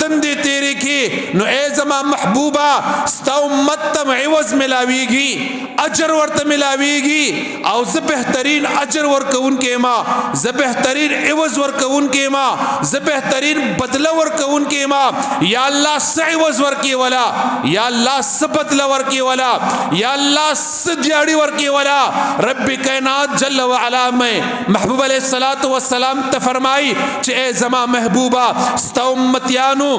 تندې تیرې کې نو اے زما محبوبا ستا امت ته عوض ملاویږي اجر ورته ملاویږي او زه بهترین اجر ورکوونکی ما زه بهترین عوض ورکوونکی ما زه بهترین بدله ورکوونکی ما یا الله څه عوض ورکې ولا یا الله څه بدله ورکې ولا یا الله څه دیاړي ورکې ولا رب کائنات جل وعلا میں محبوب علیہ الصلوۃ والسلام ته فرمائی چې اے زما محبوبا ستا امتیانو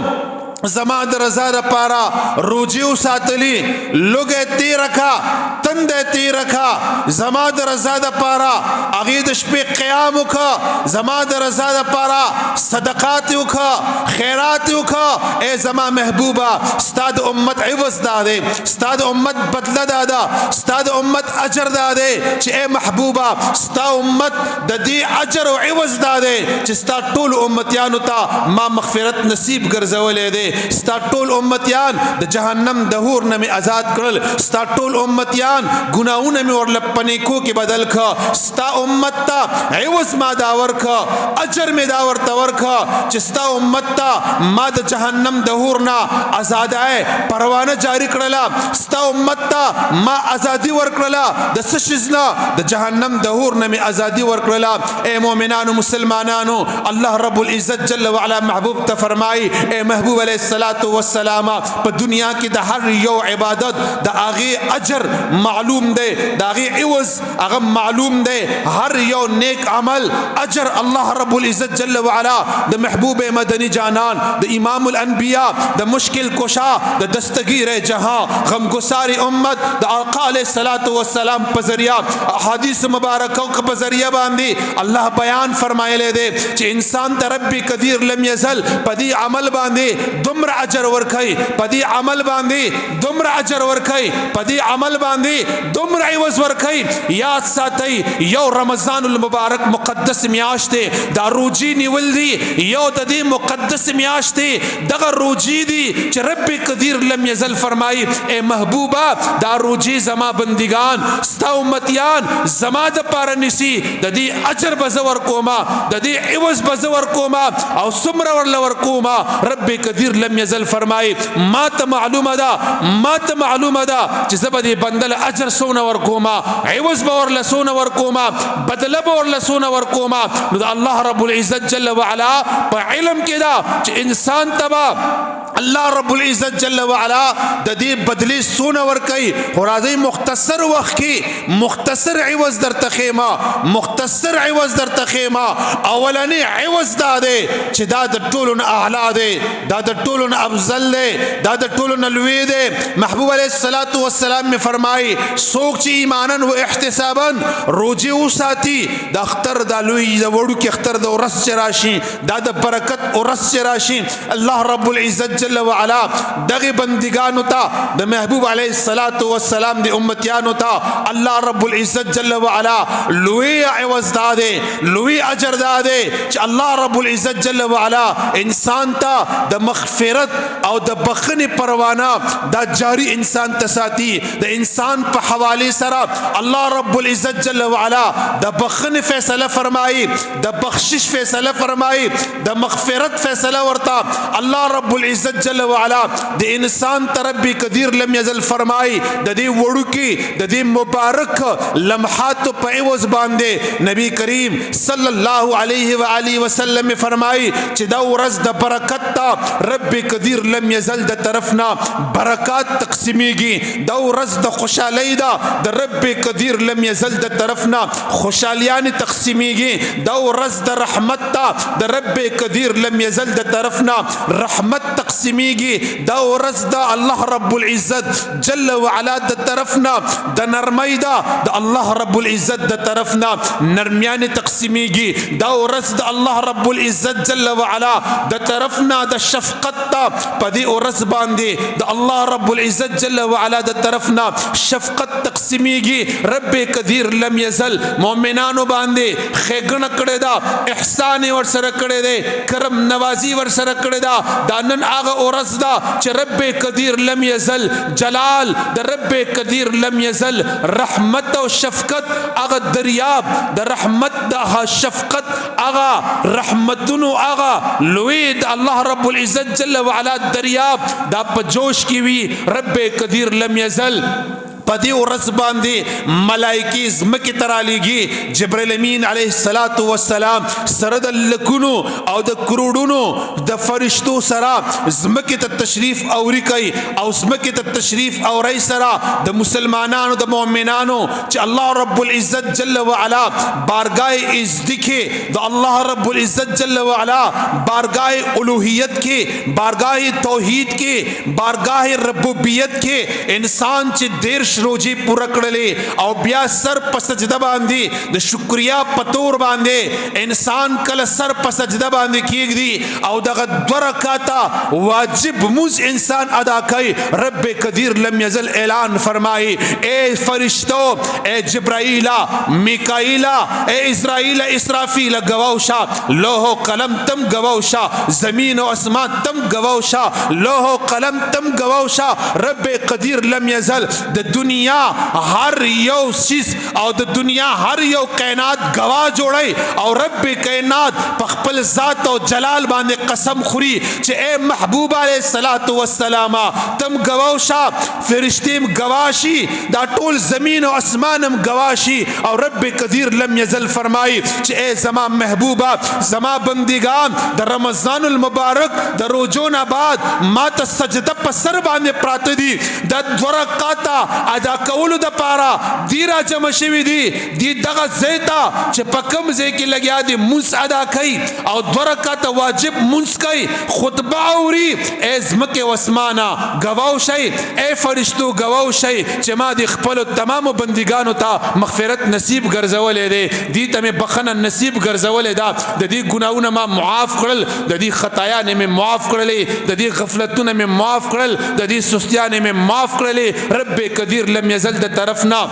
زما د رضا دپاره روجې وساتلي لوږی تېر کړه تندی تېر کړه زما د رضا دپاره هغې د شپې قیام وکړه زما د رضا دپاره صدقات یې وکړه خیرات یې وکړه ای زما محبوبه ستا د امت عوض دا دی ستا د امت بدله دا ده ستا د امت اجر دا دی چې ای محبوبه ستا امت د دې اجر او عوض دا دی چې ستا ټولو امتیانو ته ما مغفرت نصیب ګرځولی دی ستا ټول امتیان د جهنم د هور نه مې آزاد کړل ستا ټول امتیان ګناهونه مې ورله په نیکو کې بدل کړه ستا امت ته عوض ما دا ورکړه اجر مې دا ورته ورکړه چې ستا امت ته ما د جهنم د هور نه آزادۍ پروانه جاری کړله ستا امت ته ما ازادي ورکړله د څه شیز نه د جهنم د هور نه مې ازادي ورکړله ای مؤمنانو مسلمانانو الله رب العزت جل وعلا محبوب ته فرمایي ای محبوب علیه الصلاة والسلام په دنیا کې د هر یو عبادت د هغې اجر معلوم دی د هغې عوض هغه معلوم دی هر یو نیک عمل اجر الله رب العزت جل وعلا د محبوب مدنی جانان د امام الانبیاء د مشکل کشا د دستگیر جہاں غمگسار امت د آقا علیہ الصلاة والسلام په ذریعہ احادیث مبارکو په ذریعہ باندې الله بیان فرمایلی دی چې انسان ته رب قدیر لم یزل په دې عمل باندې دومره اجر ورکوي په دې عمل باندې دومره اجر ورکوي په دې عمل باندې دومره عوض ورکوي یاد ساتئ یو رمضان المبارک مقدس میاشت دی دا روجي نیول دي یو د دې مقدس میاشت دی دغه روجي دي چې رب قدیر لم یزل فرمایي اے محبوبه دا روجي زما بندگان ستا امتیان زما دپاره نیسي د دې اجر به زه ورکوما د دې عوض به زه ورکوما او څومره ورله ورکوما رب قدیر لم یزل فرمایي ما ته معلومه ده چې زه به دې بنده له اجر څونه ورکوما عوض به ورله څونه ورکوما بدله به ورله څونه ورکوما نو د الله رب العزت جل وعلا په علم کې ده چې انسان ته به الله رب العزت جل وعلا د دې بدلی څونه ورکوي خو راځئ مختصر وخت کې مختصر عوض درته ښیما مختصر عوض درته ښیما اولنی عوض دا دی چې دا د ټولو نه اعلی دی دا د ټولو نه افضل دی دا د ټولو نه لوی دی محبوب علیه الصلاة والسلام می فرمایي څوک چې ایمانا و احتسابا روجې وساتي د اختر دا لوی د وړوکي اختر د ورځ چې راشي دا د برکت ورځ چې راشي الله رب العزت جل وعلا دغه بندگانو ته د محبوب علیه الصلاة والسلام د امتیانو ته الله رب العزت جل وعلا لوی عوض دا دی لوی اجر دا دی چې الله رب العزت جل وعلا انسان ته د مغفرت او د بخنې پروانه دا جاری انسان ته ساتي د انسان په حواله سره الله رب العزت جل وعلا د بخنې فیصله فرمایي د بخشش فیصله فرمایي د مغفرت فیصله ورته الله رب العزت جل وعلا د انسان ته رب قدیر لم یزل فرمایي د دې وړوکي د دې مبارک لمحات په عوض باندې نبی کریم صلی الله علیه و آله وسلم فرمایي چې دا ورځ د برکت ته رب قدیر لم یزل د طرفنا برکات تقسیمیږي دا ورځ د خوشحالۍ ده د رب قدیر لم یزل د طرفنا خوشحالیان تقسیمیږي دا ورځ د رحمت ته د رب قدیر لم یزل د طرفنا رحمت تقسیمیږي دا ورځ د الله رب العزت جل وعلا د طرفنا د نرمۍ ده د الله رب العزت د طرفنا نرمیان تقسیمیږي دا ورځ د الله رب العزت جل وعلا د طرفنا د شفقت ته په پدی ورځ باندې د الله رب العزت جل وعلا د طرفنا شفقت تقسیمیږي. رب قدیر لم یزل مؤمنانو باندې خېګنه کړې ده، احسان ور سره کړې ده، کرم نوازی ور سره کړې ده. دا نن هغه ورځ ده چې رب قدیر لم یزل جلال د رب قدیر لم یزل رحمت او شفقت هغه دریاب د رحمت د شفقت هغه رحمتونو هغه لوی د الله رب العزت جل وعلا دریاب دا په جوش کې وي. رب قدیر لم یزل پدی ورځ باندې ملائکی زمکه ترالیږي. جبرائیل امین علیه الصلاۃ والسلام سره د لکونو او د کروڑونو د فرشتو سره زمکه ته تشریف اوري کوي او زمکه ته تشریف اوري سره د مسلمانانو د مؤمنانو چې الله رب العزت جل وعلا بارگاه عزت د الله رب العزت جل وعلا بارگاه الوهیت کې بارگاه توحید کې بارگاه ربوبیت کې انسان چې دیر روزي پوره کړلې او بیا سر په سجده باندې د شکریا پتور باندې انسان کله سر په سجده باندې کېږي او دغه 2 رکعاته واجب موز انسان ادا کوي. رب قدیر لم یزل اعلان فرمایي اے فرشتو، اے جبرائیل، میکائیل، اے اسرائیل، اسرافیل گواو شا، لوح و قلم تم گواو شا، زمین و اسمان تم گواو شا، لوح و قلم تم گواو شا. رب قدیر لم یزل د دنیا ہر یو چیز او د دنیا ہر یو کائنات گواہ جوڑی او رب کائنات پخپل ذات او جلال باندې قسم خوري چې اے محبوب علیہ الصلوۃ والسلام تم گواوشا، فرشتیم گواشی، دا ټول زمین او اسمانم گواشی. او رب قدیر لم یزل فرمائی چې اے زما محبوبہ زما بندگان د رمضان المبارک د روزون بعد ما ته سجده په سر باندې پراته دي د 2 رکعاته ادا کولو د پاره دی را جمع شوی دی دی دغه زیتا چې پکم زی کې لګیا دی منس ادا کوي او 2 رکعات واجب منس کوي، خطبه اوري. اے زمکه واسمانه گواو شي، اے فرشتو گواو شي چې ما دی خپل تمام بندگانو ته مغفرت نصیب ګرځولې دی، دی ته بخنه نصیب ګرځولې دا، د دې ګناونه ما معاف کړل، د دې خطایا نه مې معاف کړلې، د دې غفلتونه مې معاف کړل، د دې سستیانه مې معاف کړلې. رب قدیر لم یزل د طرفنا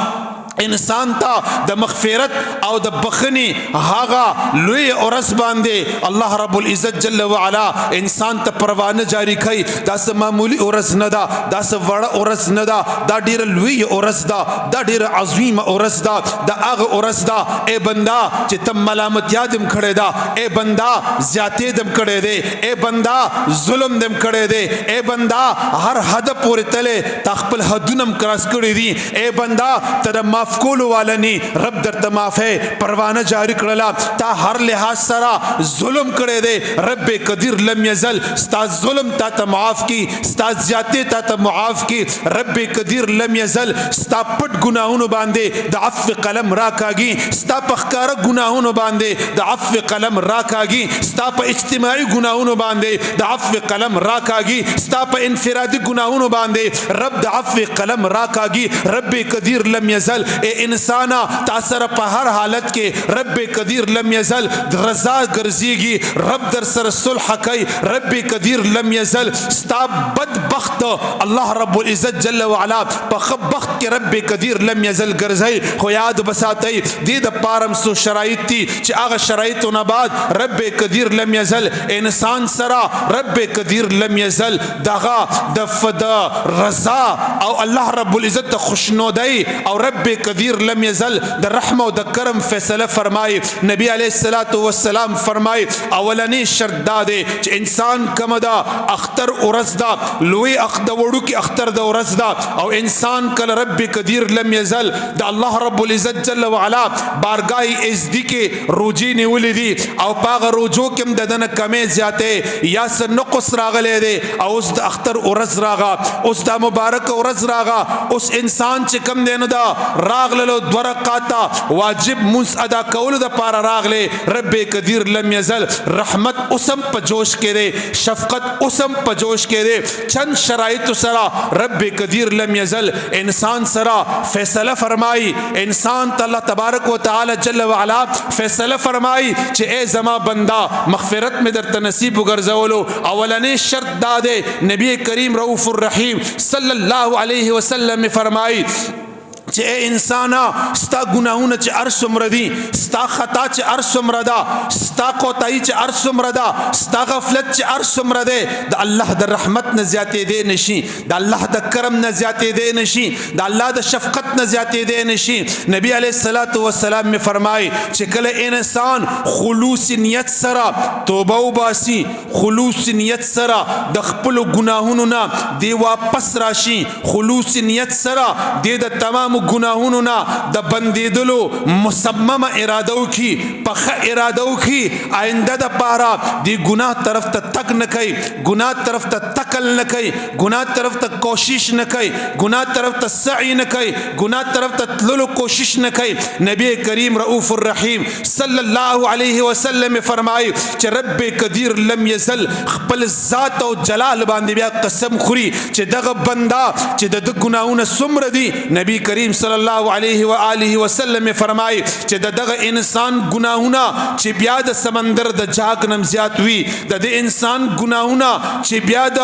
انسان ته د مغفرت او د بخنی هاغه لوی اورس باندې الله رب العزت جل وعلا انسان ته پروانه جاری کوي. دا سه معمولی اورس نه دا، دا سه وړه اورس نه دا، دا ډیر لوی اورس دا، دا ډیر عظیم اورس دا. دا هغه اورس دا اے بندا چې تم ملامتیا دم کړه دا، اے بندا زیاتې دم کړه دے، اے بندا ظلم دم کړه دے، اے بندا هر حد پورې تله تخپل حدونم کراس کړی دي، اے بندا تر معاف کولو والنی رب در تماف ہے پروانه جاری کړلا تا هر لحاظ سرا ظلم کړي دے. رب قدیر لم یزل ستا ظلم تا ته معاف کی، ستا زیاتې تا ته معاف کی. رب قدیر لم یزل ستا پټ گناہونو باندې د عفو قلم راکاږي، ستا پخکار گناہونو باندې د عفو قلم راکاږي، ستا په اجتماعي گناہونو باندې د عفو قلم راکاږي، ستا په انفرادي گناہونو باندې رب د عفو قلم راکاږي. رب قدیر لم یزل اے انسانا تاثر په هر حالت کې رب قدیر لم یزل رضا ګرځيږي، رب در سره صلح کوي. رب قدیر لم یزل ستا بدبخت الله رب العزت جل وعلا په خبخت کې رب قدیر لم یزل ګرځي. خو یاد بساتئ دې د پارم سو شرایط دي چې هغه شرایطونه بعد رب قدیر لم یزل انسان سره رب قدیر لم یزل دغه د فدا رضا او الله رب العزت خوشنودي او رب قدیر لم یزل د رحم او د کرم فیصله فرمای. نبی علیہ الصلوۃ والسلام فرمای اولنی شرط دا دی چې انسان کوم دا اختر ورځ دا لوی اخد وړو کې اختر د ورځ دا او انسان کله رب قدیر لم یزل د الله رب العزت جل وعلا بارگاه عزت کې روزي نیولې دي او پاغه روزو کې د دنه کمې زیاتې یا سر نقص راغلې دي او اوس د اختر ورځ راغا، اوس د مبارک ورځ راغا، اوس انسان چې کم دینو دا راغلو دو رکعاتا واجب منس ادا کولو دا پارا راغلے رب قدیر لم یزل رحمت اسم پا جوش کے دے شفقت اسم پا جوش کے دے چند شرائط سرا رب قدیر لم یزل انسان سرا فیصلہ فرمائی انسان تا اللہ تبارک و تعالی جل وعلا فیصلہ فرمائی چھ اے زما بندہ مغفرت میں در تنصیب گرزولو اولنے شرط دادے نبی کریم رؤوف الرحیم صلی اللہ علیہ وسلم فرمائی چه اے انسانا ستا گناہونا چه ارسم ردی ستا خطا چه ارسم ردا ستا قوتائی چه ارسم ردا ستا غفلت چه ارسم ردے دا اللہ دا رحمت نزیاتے دے نشی دا اللہ دا کرم نزیاتے دے نشی دا اللہ دا شفقت نزیاتے دے نشی نبی علیہ السلام میں فرمائی چه کل انسان خلوص نیت سرا توبہ باسی خلوص نیت سرا دا خپل گناہونا دے واپس راشی خلوص نیت سرا دے دا تمام گناہونو نا دا بندیدلو مصمم ارادو کی پخ ارادو کی آئندہ دا پارا دی گناہ طرف تا تک نکئی گناہ طرف تا تکل نکئی گناہ طرف تا کوشش نکئی گناہ طرف تا سعی نکئی گناہ طرف تا تللو کوشش نکئی نبی کریم رؤوف الرحیم صلی اللہ علیہ وسلم فرمائی چھ رب قدیر لم یزل خپل ذات و جلال باندی بیا قسم خوری چھ دغ بندہ چھ دغ گناہون سمر دی نبی کریم صلی اللہ علیہ وآلہ وسلم فرمائی چھ دغ انسان گناہونا چھ بیاد سمندر دا جاگ نمزیات ہوئی دا انسان گناہونا چھ بیاد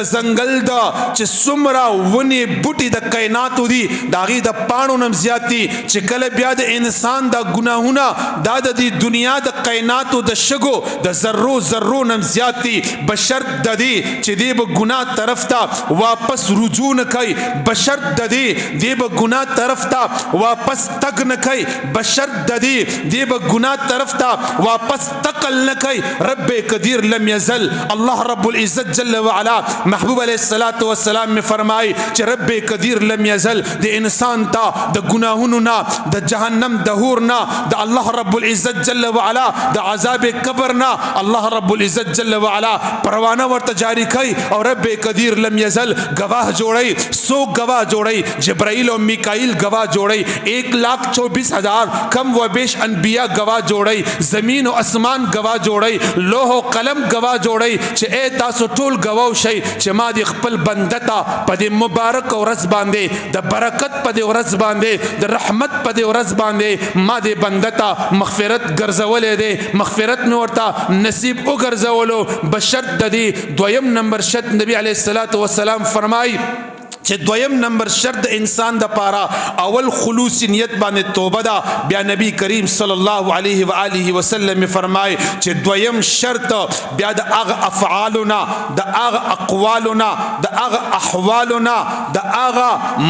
زنگل دا چھ سمرا ونی بوٹی دا کائناتو دی داغی دا پانو نمزیاتی چھ کل بیاد انسان دا گناہونا دا دی دنیا دا کائناتو دا شگو دا ذرو نمزیاتی بشرط دا دی چھ دی با گناہ طرف تا واپس رجوع نکای بشرط دا دی با گناہ طرف تا واپس تگ نکای بشرط ددی دی با گناہ طرف تا واپس تقل نکای رب قدیر لم یزل اللہ رب العزت جل وعلا محبوب علیہ السلام میں فرمائی چھ رب قدیر لم یزل دی انسان تا دا گناہوننا دا جہنم دہورنا دا اللہ رب العزت جل وعلا دا عذاب قبرنا اللہ رب العزت جل وعلا پروانہ ورت جاری کئی اور رب قدیر لم یزل گواہ جوڑی سو گواہ جوڑی جبرائیل و میکائیل گواہ جوڑی 1,24,000 کم و بیش انبیاء گواہ جوڑی زمین و اسمان گواہ جوڑی لوح و قلم گواہ جوڑی چھ اے تاسو ټول گواہ شئی چھ ما دی خپل بندتا پا دی مبارک و رز باندے دا برکت پا دی ورز باندے دا رحمت پا دی ورز باندے ما دی بندتا مغفرت گرزولے دے مغفرت نورتا نصیب او گرزولو بشرط دا دی دویم نمبر شرط نبی علیہ السلام فرمائی چھ دویم نمبر شرط انسان دا پارا اول خلوص نیت بانے توبہ دا بیا نبی کریم صلی اللہ علیہ وآلہ وسلم فرمائے چھ دویم شرط بیا دا اغ افعالنا دا اغ اقوالنا دا اغ احوالنا دا اغ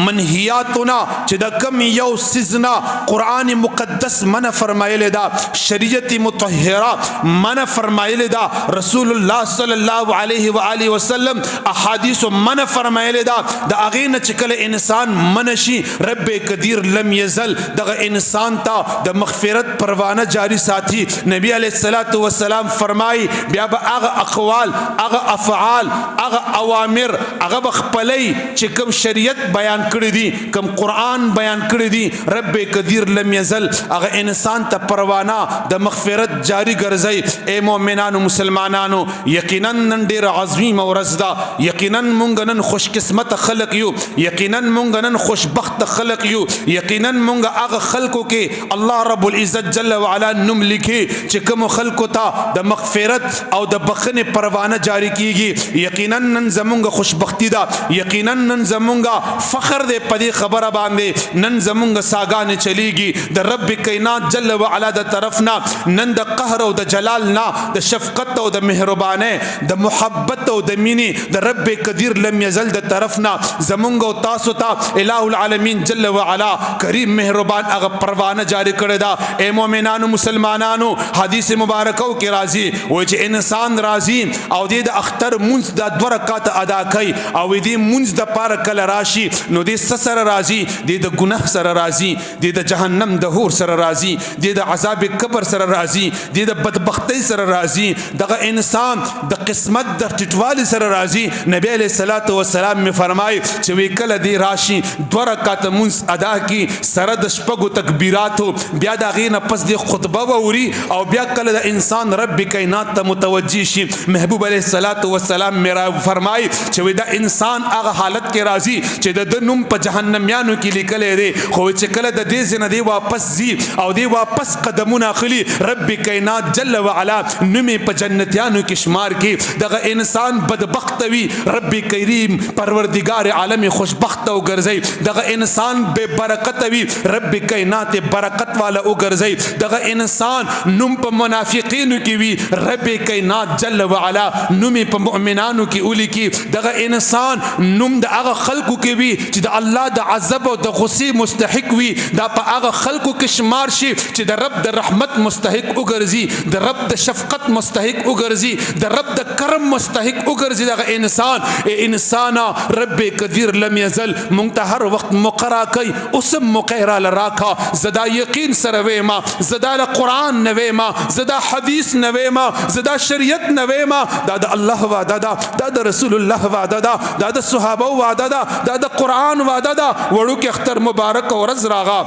منہیاتنا چھ دا کم یو سزنا قرآن مقدس من فرمائے لے دا شریعت مطہرہ من فرمائے لے دا رسول اللہ صلی اللہ علیہ وآلہ وسلم احادیث من فرمائے لے دا اغین چکل انسان منشی رب قدیر لم یزل دغ انسان تا دا مغفرت پروانہ جاری ساتھی نبی علیہ السلام فرمائی بیا با اغ اقوال اغ افعال اغ اوامر اغ بخپلی چکم شریعت بیان کردی کم قرآن بیان کردی رب قدیر لم یزل اغ انسان تا پروانہ دا مغفرت جاری گرزئی اے مومنانو مسلمانانو یقیناً نن دیر عظیم و رزدہ یقیناً منگنن خوش قسمت خلق یو یقیناً منگنن خوشبخت خلق یو یقیناً منگ اغ خلقو کے اللہ رب العزت جل وعلا نم لکھے چکم خلقو تا دا مغفرت او دا بخن پروانہ جاری کی گی یقیناً نن زمونگا خوشبختی دا یقیناً نن زمونگا فخر دے پدی خبر باندے نن زمونگا ساگان چلی گی دا رب کائنات جل وعلا دا طرفنا نن دا قہر و دا جلالنا دا شفقت و دا مہربانے دا محبت و دا مینی دا رب قدیر لم یزل دا طرفنا زمونگو تاسو تا الہ العالمین جل وعلا کریم مہربان اغا پروانہ جاری کردہ اے مومنانو مسلمانانو حدیث مبارکو کی راضی ویچ انسان راضی او دید اختر منز دا دو رکات ادا کئی او دی منز دا پارکل راشی نو دی سسر راضی دید گناہ سر راضی دید جہنم دہور سر راضی دید عذاب قبر سر راضی دید بدبختی سر راضی دا انسان دا قسمت دا ٹٹوالی سر راضی نبی علیہ السلام میں فرمائی چې وی کله دی راشي 2 رکعات منځ ادا کی سره د شپږو تکبیراتو بیا د غینه پس د خطبه ووري او بیا کله د انسان رب کائنات ته متوجي شي محبوب علیه الصلاۃ والسلام میرا فرمای چې وی دا انسان هغه حالت کې راځي چې د نوم په جهنميانو کې لیکل دی خو چې کله د دې زنه دی واپس زی او دی واپس قدمونه اخلي رب کائنات جل وعلا نومي په جنتیانو کې شمار کې دغه انسان بدبخت وي رب کریم پروردگار عالم خوشبخت او ګرځي دغه انسان بے برکت وي رب کائنات برکت والا او ګرځي دغه انسان نوم په منافقینو کې وي رب کائنات جل وعلا نومي په مؤمنانو کې اولی کې دغه انسان نوم د هغه خلقو کې وي چې د الله د عذاب او د غصې مستحق وي دا په هغه خلقو کې شمار شي چې د رب د رحمت مستحق وګرځي د رب د شفقت مستحق وګرځي د رب د کرم مستحق وګرځي دغه انسان رب قدیر لم یزل مونږ هر وخت مقرا کوي اوسم مقرا لراکا زدا یقین سره وېما زدا قرآن نه وېما زدا حدیث نه وېما زدا شریعت نه وېما دا د الله وعده دا د رسول الله وعده دا د صحابه وعده دا د قرآن وعده دا وړو کې اختر مبارک او رز راغا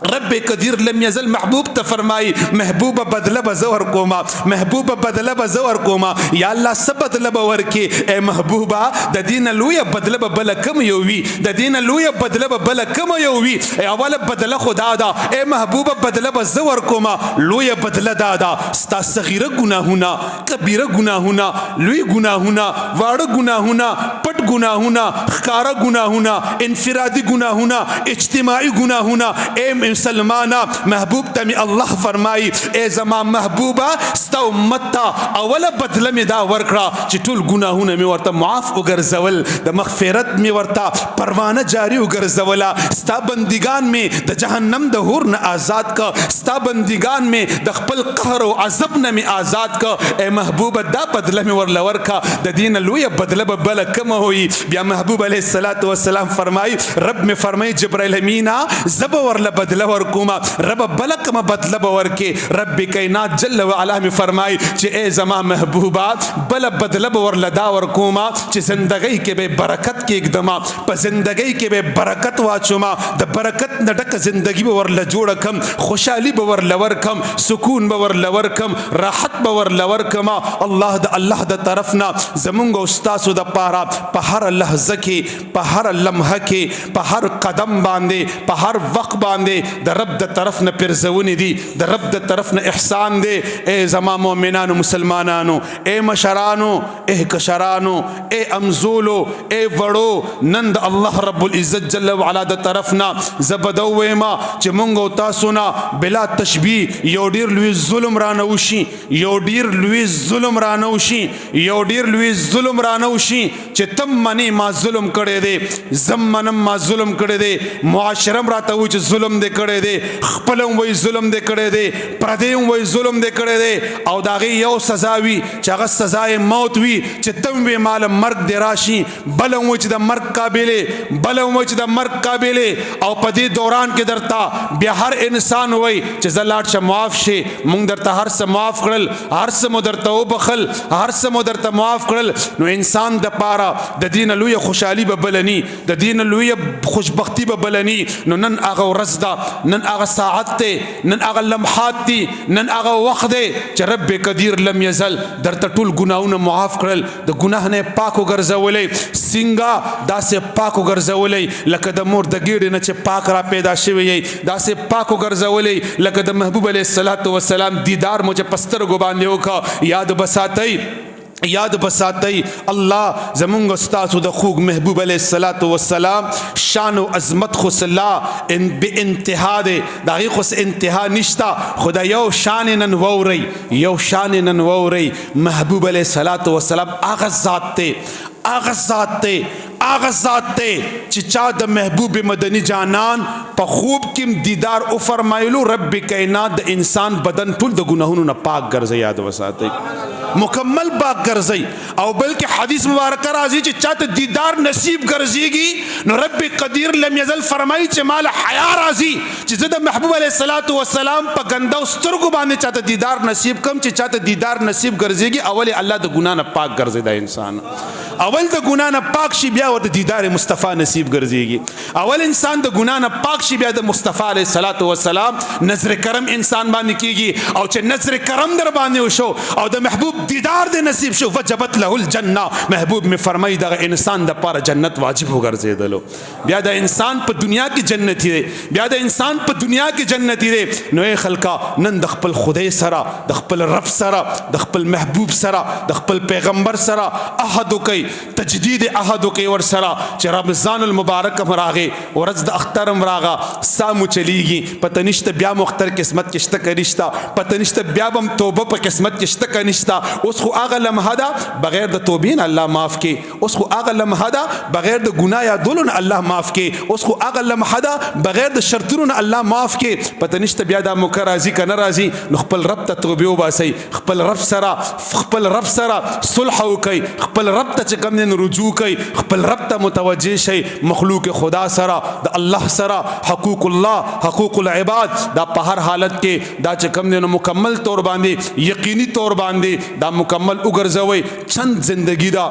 رب قدیر لم یزل محبوب ته فرمای محبوب بدله بزور کوما محبوب بدله بزور کوما یا الله سب بدله باور کې اے محبوبا د دین لوی بدله بل کم یو وی د دین لوی بدله بل کم یو وی اول بدله خدا دا اے محبوب بدله بزور کوما لوی بدله دادا ستا صغیره گناهونه کبیره گناهونه لوی گناهونه واړه گناهونه پټ گناهونه ښکارا گناهونه انفرادي گناهونه اجتماعي گناهونه اے مسلمانا محبوب تمی اللہ فرمائی اے زمان محبوبا ستا امت تا اول بدل می دا ورکڑا چی طول گناہون می ورطا معاف اگرزول دا مغفرت می ورطا پروانہ جاری اگرزولا ستا بندگان میں دا جہنم دا ہورن آزاد کا ستا بندگان میں دا خپل قہر و عذب نمی آزاد کا اے محبوب دا بدل می ورلور کا دا دین لوی بدل ببلا کم ہوئی بیا محبوب علیہ السلام فرمائی رب میں فرمائی جبرائیل امینہ زب ورل بدل ورکوما رب بلک ما بدل ورکی رب کائنات جل وعلا میں فرمائی چی اے زمان محبوبا بل بدل ورلدا ورکوما چی زندگی کے بے برکت کی اقدما پا زندگی کے بے برکت واچوما دا برکت ندک زندگی بورل جوڑکم خوشحالی بورل ورکم سکون بورل ورکم راحت بورل ورکما اللہ دا طرفنا زمونگ استاسو دا پارا پا ہر لحظہ کی پا ہر لمحہ کی پا ہر قدم باندے پا ہر وقت باندے د رب د طرف نه پرزونی دی د رب د طرف نه احسان دی اے زما مومنانو مسلمانانو اے مشرانو اے کشرانو اے امزولو اے وړو نن د الله رب العزت جل وعلا د طرف نه زبدو ویما چې مونږ تاسو نه بلا تشبیه یو ډیر لوی ظلم رانوشي یو ډیر لوی ظلم رانوشي یو ډیر لوی ظلم رانوشي چې تم منی ما ظلم کړی دی زم منم ما ظلم کړی دی معاشرم راته و چې ظلم دے کڑے دے خپلم وی ظلم دے کڑے دے پردیم وی ظلم دے کڑے دے او داغی یو سزا وی چاگا سزای موت وی چی تم وی مال مرگ دے راشی بلم وی چی دا مرگ قابلے بلم وی چی دا مرگ قابلے او پدی دوران کے درتا بیا ہر انسان وی چی زلات شا معاف شے مونگ درتا ہر سا معاف کرل ہر سا مدرتا او بخل ہر سا مدرتا معاف کرل نو انسان دا پارا دا دین لوی خوشحالی ببلنی دا دین لوی خوشبختی ببلنی نو نن آغا رزدہ نن آغا ساعت تے نن آغا لمحات تی نن آغا وقت دے چا رب قدیر لم یزل در تا طول گناہونا معاف کرل دا گناہ نے پاکو گرزولے سنگا دا سے پاکو گرزولے لکہ دا مور دا گیڑی نا چے پاک را پیدا شوئے دا سے پاکو گرزولے لکہ دا محبوب علیہ السلام دیدار مجھے پستر گو باندے کا یاد بساتی اللہ زمونگ استاسو دا خوگ محبوب علیہ السلام شان و عظمت خس اللہ بے انتہا دے داغی خس انتہا نشتا خدا یو شان نن ووری محبوب علیہ السلام آغاز ذات تے چچا دا محبوب مدنی جانان پا خوب کم دیدار او فرمائلو رب کائنات دا انسان بدن ټول دا گناہونو نا پاک گرز یاد وساتی مکمل پاک ګرځي او بلکې حدیث مبارک راځي چې چاته دیدار نصیب ګرځيږي نو رب قدیر لم یزل فرمایي چې مال حیا راځي چې زه د محبوب علیه الصلاۃ والسلام په ګنده سترګو باندې چاته دیدار نصیب کم چې چاته دیدار نصیب ګرځيږي اول الله د ګنا نه پاک ګرځي دا انسان اول د ګنا نه پاک شي بیا ورته دیدار مصطفی نصیب ګرځيږي اول انسان د ګنا نه پاک شي بیا د مصطفی علیه الصلاۃ والسلام نظر کرم انسان باندې کیږي او چې نظر کرم در باندې وشو او د محبوب دیدار د نصیب شو وجبت له الجنه محبوب می فرمایي د انسان د پاره جنت واجب وګرځیدلو بیا د انسان په دنیا کې جنتی دی بیا د انسان په دنیا کې جنتی دی نو ای خلکا نن د خپل خدای سره د خپل رب سره د خپل محبوب سره د خپل پیغمبر سره عهد کوي تجدید عهد کوي ور سره چې رمضان المبارک مراغه ورځ د اختر مراغه سامو چلیږي پته نشته بیا مختر قسمت کې شته کنيشتا پته نشته بیا بم توبه په قسمت کې شته کنيشتا اوس خو هغه لمحه ده بغیر د توبین الله معاف کې اوس خو هغه لمحه ده بغیر د ګناه یادولون الله معاف کې اوس خو هغه لمحه ده بغیر د شرطونو الله معاف کې پته نشته بیا د مکر راضي کنه راضي نو خپل رب ته توبه وباسي خپل رب سره صلح وکي خپل رب ته چې کوم نه رجوع کوي خپل رب ته متوجه شي مخلوق خدا سره د الله سره حقوق الله حقوق العباد دا په هر حالت کې دا چې کوم نه مکمل طور باندې یقیني طور باندې دا مکمل وګرځوي چند زندگی دا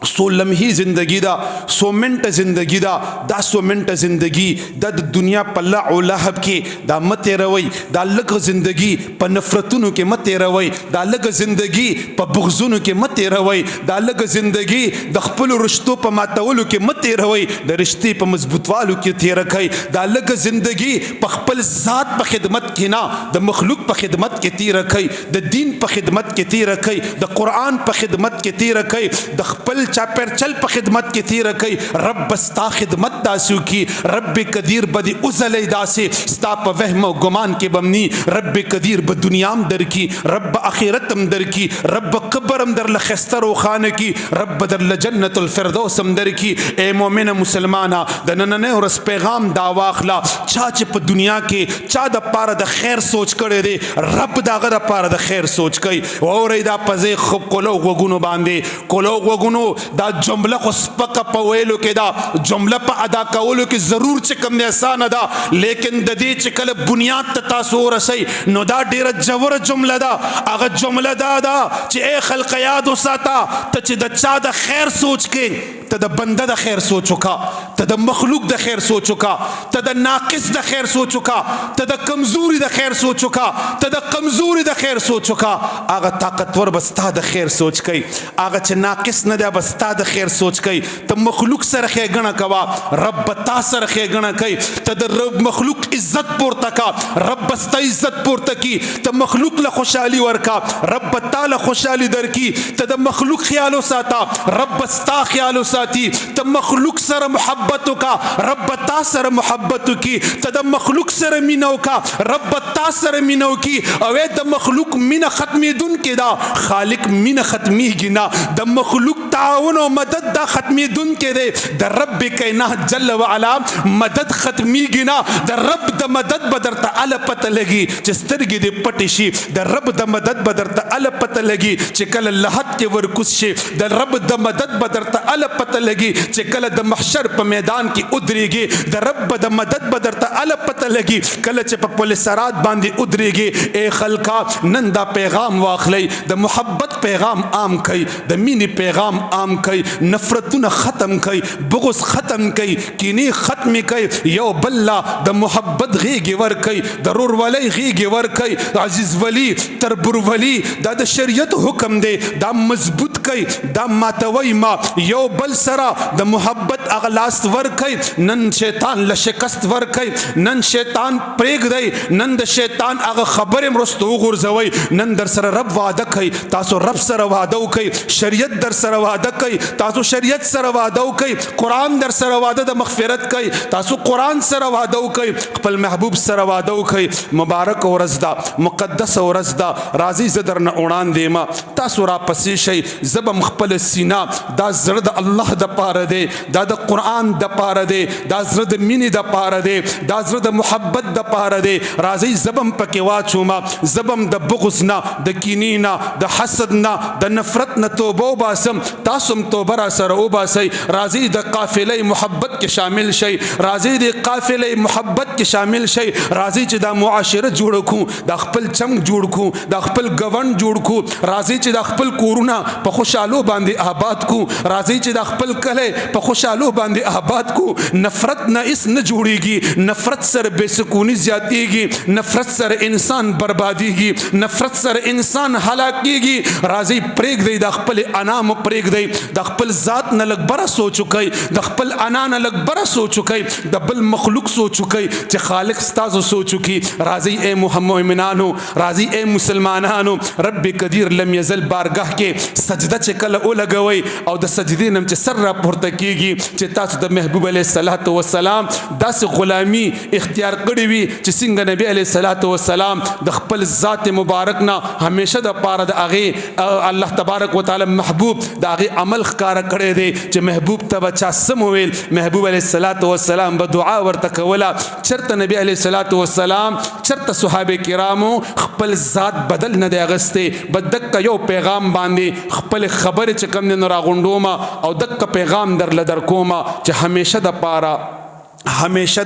سو لمحی زندگی دا سو منٹ زندگی دا 100 منٹ زندگی دا دنیا په لعب او لهب کې دا مته روي دا لګ زندگی په نفرتونو کې مته روي دا لګ زندگی په بغضونو کې مته روي دا لګ زندگی د خپل رشتو په ماتولو کې مته روي د رشتې په مضبوطوالو کې تیر کوي دا لګ زندگی په خپل ذات په خدمت کې نه د مخلوق په خدمت کې تیر کوي د دین په خدمت کې تیر کوي د قران په خدمت کې تیر کوي د خپل چا پر چل په خدمت کې تیر کوي رب ستا خدمت داسو کی رب قدیر بدی ازلې داسې ستا په وهم او ګمان کې بمني رب قدیر په دنیام در کی رب اخرتم در کی رب قبرم در لخستر او خانه کی رب در لجنت الفردوس هم در کی اے مؤمن مسلمانا د نننه ورس پیغام دا واخلا چا چې په دنیا کې چا د پاره د خیر سوچ کړي دي رب داغه د پاره د خیر سوچ کوي اورې دا پځې خپ کولو وګونو باندې کولو وګونو دا جمله خو سپکه په ویلو کې دا جمله په ادا کولو کې ضرور چې کم نه آسان ده لیکن د دې چې کله بنیاد ته تاسو ورسئ نو دا ډیره جوړه جمله ده هغه جمله دا ده چې اے خلق یاد وساته ته چې د چا د خیر سوچ کې ته د بنده د خیر سوچ وکړه ته د مخلوق د خیر سوچ وکړه ته د ناقص د خیر سوچ وکړه ته د کمزوري د خیر سوچ وکړه ته د کمزوري د خیر سوچ وکړه هغه طاقتور بستا د خیر سوچ کوي هغه چې ناقص نه دی بستا د خیر سوچ کوي ته مخلوق سره ښېګڼه کوه رب تا سره ښېګڼه کوي ته د رب مخلوق عزت پورته کا رب ستا عزت پورته کی ته مخلوق له خوشحالي ورکا رب تا له خوشحالي درکی ته د مخلوق خیال وساته رب ستا خیال وساتي ته مخلوق سره محبت وکا رب تا سره محبت وکي ته د مخلوق سره مینه وکا رب تا سره مینه وکي او د مخلوق مینه ختمېدون کې دا خالق مینه ختمېږي نه د مخلوق تعاون او مدد دا ختمېدون کې دی د رب کائنات جل وعلا مدد ختمېږي نه د رب د مدد به درته اله پته لګي چې سترګې دې پټې شي د رب د مدد به درته اله پته لګي چې کله لحد کې ورکوس شي د رب د مدد به درته اله پته لګي چې کله د محشر په میدان کې ودرېږي د رب د مدد به درته اله پته لګي کله چې په پل صراط باندې ودرېږي اے خلکا نن دا پیغام واخلئ د محبت پیغام عام کړئ د مینې پیغام عام کړئ نفرتونه ختم کړئ بغض ختم کړئ کینې ختم کړئ یو بل د محبت غېږې ورکړئ د رورولۍ غېږې ورکړئ عزیز ولی تربور ولی دا د شریعت حکم دی دا مضبوط کړئ دا ماتوي ما یو بل سره د محبت اغلاس ورکړئ نن شیطان له شکست ورکړئ نن شیطان پرېږدئ نن د شیطان هغه خبرې مرستو وغورځوئ نن در سره رب وعده کوي تاسو رب سره وعده وکړئ شریعت در سره وعده کوي تاسو شریعت سره وعده کوي قران در سره وعده د مغفرت کوي تاسو قران سره وعده کوي خپل محبوب سره وعده کوي مبارک ورځ دا مقدس ورځ دا راځي زدر نه وړاندې ما تاسو را پسې شي زبم خپل سینا دا زړه د الله د پاره دی دا د قران د پاره دی دا زړه د مینې د پاره دی دا زړه د محبت د پاره دی راځي زبم پکې واچوما زبم د بغض نه د کینې نه د حسد نه د نفرت نه توبه وباسم تاسو هم توبه را سره وباسئ راځي د قافله محبت کې شامل شئ راځي د قافله محبت کې شامل شئ راځي چې دا معاشره جوړ کړو د خپل چم جوړ کړو د خپل ګوند جوړ کړو راځي چې د خپل کورونه په خوشحالو باندې آباد کو راځي چې د خپل کله په خوشحالو باندې آباد کو نفرت نه اس نه جوړيږي نفرت سره بے سکونی زیاتېږي نفرت سره انسان برباديږي نفرت سره انسان هلاکېږي راځي پرېږ دی د خپل انا مو پرېږ دی د خپل ذات نه لږ بره سوچ کوي د خپل انا نه لږ بره سوچ کوي د بل مخلوق سوچ کوي چې خالق ستاسو سوچ کوي راځي اے مؤمنانو راځي اے مسلمانانو رب قدیر لم یزل بارگاه کې سجده چې کله ولګوي او د سجدې نم چې سر را پورته کیږي چې تاسو د محبوب علیه الصلاۃ والسلام داسې غلامی اختیار کړی وي چې څنګه نبی علیه الصلاۃ والسلام د خپل ذات مبارک نه همیشه د پاره د هغه الله تبارک وتعالى محبوب د هغه عمل ښکارا کړی دی چې محبوب ته بچا سم ویل محبوب علیه الصلاۃ والسلام به دعا ورته کوله چرته نبی علیه الصلاۃ والسلام چرته صحابه کرامو خپل ذات بدل نه دی اغسته بدک یو پیغام باندې خپل خبره چې کم نه راغونډوما او دک پیغام در لدر کوما چې همیشه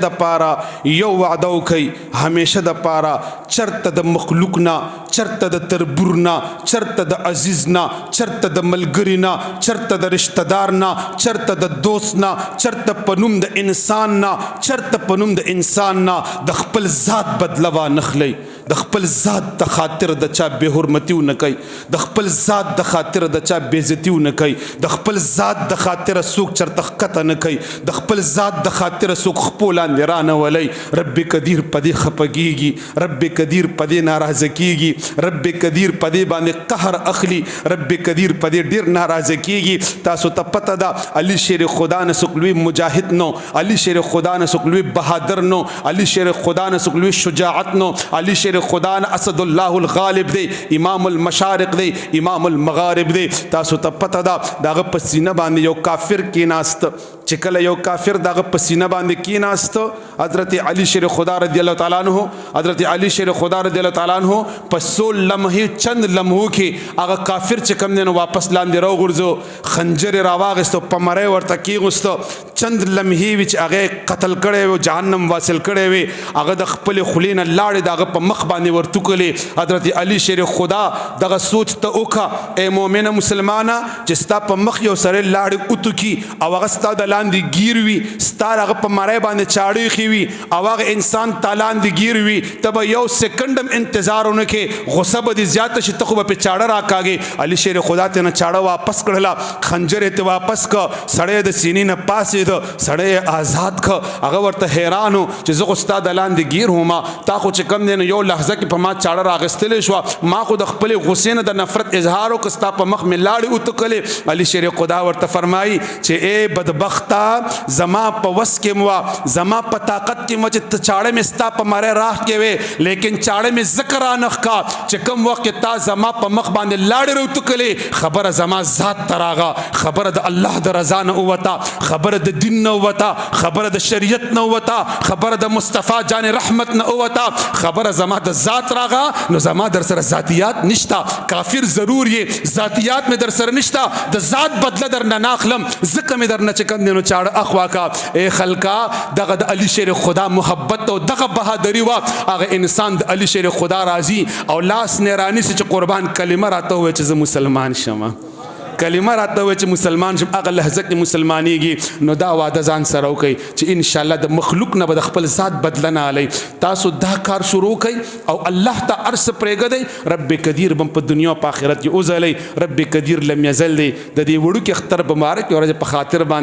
د پاره یو وعده وکي همیشه د پاره چرته د مخلوق نه چرته د تربور نه چرته د عزیز نه چرته د ملګری نه چرته د رشتہ دار نه چرته د دوست نه چرته پنوم د انسان نه چرته پنوم د انسان نه د خپل ذات بدلوا نخلی د خپل ذات د خاطر د چا بے حرمتیو نه کوي د خپل ذات د خاطر د چا بے عزتیو نه کوي د خپل ذات د خاطر سوق چرته خطه نه کوي د خپل ذات د خاطر سوق خپلان رانه ولي رب قدیر پدې خپګيږي رب قدیر پدې ناراضه کیږي رب قدیر پدې باندې قهر اخلي رب قدیر پدې ډیر ناراضه کیږي تاسو ته پته ده علي شیر خدا نه سقلوي مجاهد نو علي شیر خدا نه سقلوي بهادر نو علي شیر خدا نه سقلوي شجاعت نو علي شیر خدا نه اسد الله الغالب دی امام المشارق دی امام المغارب دی تاسو ته پته ده داغه پسینه باندې یو کافر کیناست چې کله یو کافر داغه پسینه باندې کیناست حضرت علی شیر خدا رضی الله تعالی عنہ حضرت علی شیر خدا رضی الله تعالی عنہ پسول لمحه چند لمحو کې هغه کافر چې کم نه واپس لاندې راو غورځو خنجر راواغستو پمړې ورته کیغستو چند لمحې وچ هغه قتل کړي و جهنم واصل کړي وي هغه د خپل خلینه لاړې دغه په مخ باندې ورټوکلې حضرت علی شیر خدا دغه سوچ ته وکړه اے مؤمنه مسلمانه چې ستا په مخ یو سره لاړې اوتو کی او هغه ستا د لاندې گیر وي ستا هغه په مړې باندې چاړې خوي او هغه انسان تالان دی گیر وي تب یو سکندم انتظارونه کې غصه به زیات شي ته خو په چاړه راکاږي علی شیر خدا ته نه چاړه واپس کړلا خنجر ته واپس ک سړې د سینې نه پاسې د سړې آزاد ک هغه ورته حیرانو چې زه استاد لاندې گیر هما تا خو چې کم نه یو لحظه کې په ما چاړه راغستلې شو ما خو د خپل غصې نه د نفرت اظهار وکستا په مخ ملاړې وتکلې علی شیر خدا ورته فرمایي چې اے بدبختا زما په وس کې مو زما په طاقت کې مو چې چاړه مې ستا په ماره راخ کې وي لیکن چاړه مې ذکر انخ کا چې کوم وخت تا زما په مخ باندې لاړې وتکلې خبره زما ذات تراغه خبره د الله د رضا نه وتا خبره د دین نه وتا خبره د شریعت نه وتا خبره د مصطفی جان رحمت نه وتا خبره زما د ذات راغه نو زما در سره ذاتیات نشتا کافر ضرور یې ذاتیات مې در سره نشتا د ذات بدله در نه ناخلم زکه مې در نه چکم دینو چاړه اخوا کا اے خلقا دغه د علی شیر خدا محبت او دغه بهادری وا هغه انسان د علی شیر خدا راضي او لاس نه رانی چې قربان کلمه راته وای چې مسلمان شمه کلمه راته وای چې مسلمان شم هغه لحظه کې مسلمانېږي نو دا وعده ځان سره وکړي چې ان شاء الله د مخلوق نه به د خپل ذات بدله نه علي تاسو دا کار شروع کړئ او الله ته ارس پرېږدئ رب قدیر بم په دنیا او په آخرت کې اوځلئ رب قدیر لم یزل دی د دې وړوکي اختر مبارک ورځ په خاطر باندې